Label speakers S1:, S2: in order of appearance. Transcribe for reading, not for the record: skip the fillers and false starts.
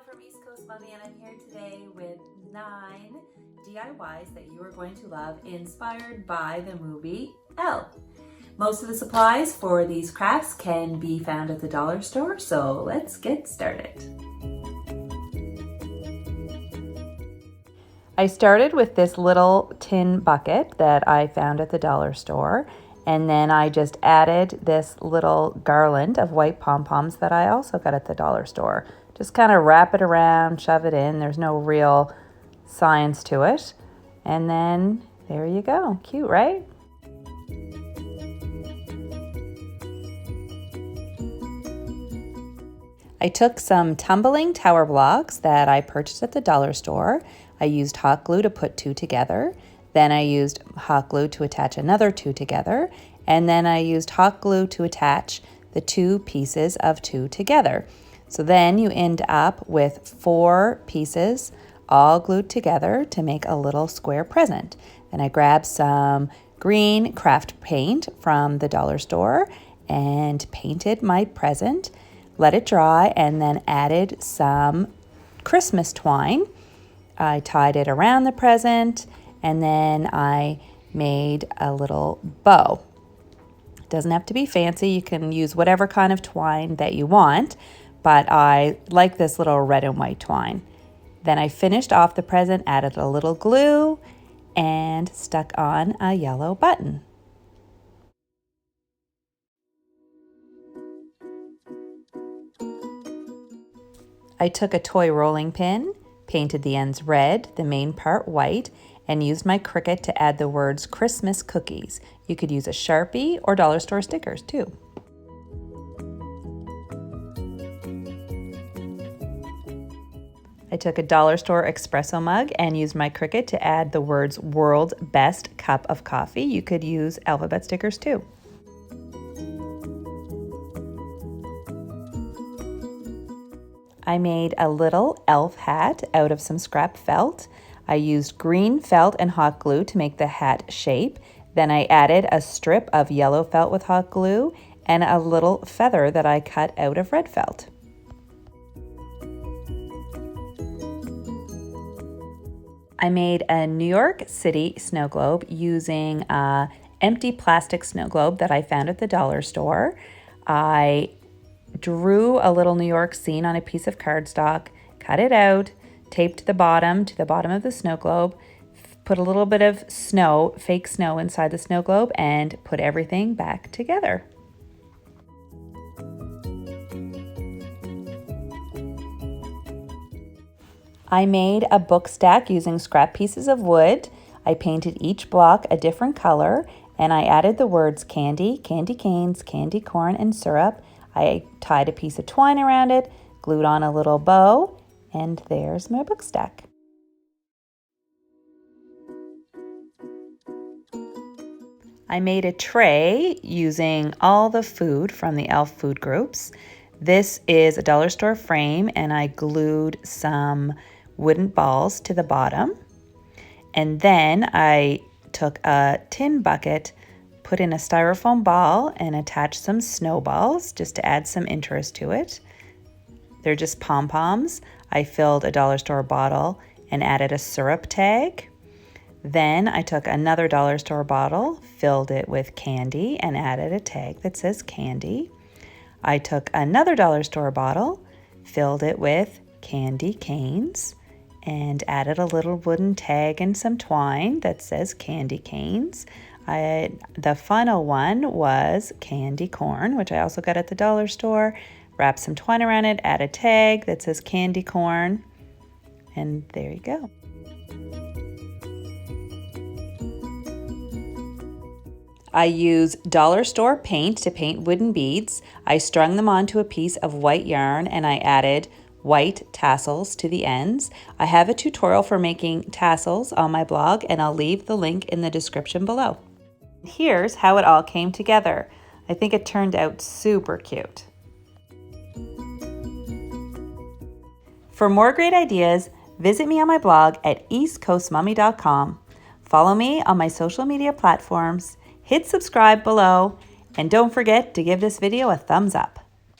S1: from East Coast Mommy, and I'm here today with 9 DIYs that you are going to love, inspired by the movie Elle. Most of the supplies for these crafts can be found at the dollar store, so let's get started. I started with this little tin bucket that I found at the dollar store, and then I just added this little garland of white pom-poms that I also got at the dollar store. Just kind of wrap it around, shove it in. There's no real science to it. And then there you go. Cute, right? I took some tumbling tower blocks that I purchased at the dollar store. I used hot glue to put 2 together. Then I used hot glue to attach another 2 together. And then I used hot glue to attach the 2 pieces of 2 together. So then you end up with 4 pieces all glued together to make a little square present. Then I grabbed some green craft paint from the dollar store and painted my present, let it dry, and then added some Christmas twine. I tied it around the present, and then I made a little bow. It doesn't have to be fancy. You can use whatever kind of twine that you want, but I like this little red and white twine. Then I finished off the present, added a little glue, and stuck on a yellow button. I took a toy rolling pin, painted the ends red, the main part white, and used my Cricut to add the words Christmas cookies. You could use a Sharpie or dollar store stickers too. I took a dollar store espresso mug and used my Cricut to add the words World's Best Cup of Coffee. You could use alphabet stickers too. I made a little elf hat out of some scrap felt. I used green felt and hot glue to make the hat shape. Then I added a strip of yellow felt with hot glue and a little feather that I cut out of red felt. I made a New York City snow globe using an empty plastic snow globe that I found at the dollar store. I drew a little New York scene on a piece of cardstock, cut it out, taped the bottom to the bottom of the snow globe, put a little bit of snow, fake snow inside the snow globe, and put everything back together. I made a book stack using scrap pieces of wood. I painted each block a different color, and I added the words candy, candy canes, candy corn, and syrup. I tied a piece of twine around it, glued on a little bow, and there's my book stack. I made a tray using all the food from the elf food groups. This is a dollar store frame, and I glued some wooden balls to the bottom. And then I took a tin bucket, put in a styrofoam ball, and attached some snowballs just to add some interest to it. They're just pom-poms. I filled a dollar store bottle and added a syrup tag. Then I took another dollar store bottle, filled it with candy, and added a tag that says candy. I took another dollar store bottle, filled it with candy canes, and added a little wooden tag and some twine that says candy canes. The final one was candy corn, which I also got at the dollar store. Wrap some twine around it, add a tag that says candy corn, and there you go. I use dollar store paint to paint wooden beads. I strung them onto a piece of white yarn, and I added white tassels to the ends. I have a tutorial for making tassels on my blog, and I'll leave the link in the description below. Here's how it all came together. I think it turned out super cute. For more great ideas, visit me on my blog at eastcoastmommy.com. Follow me on my social media platforms, hit subscribe below, and don't forget to give this video a thumbs up.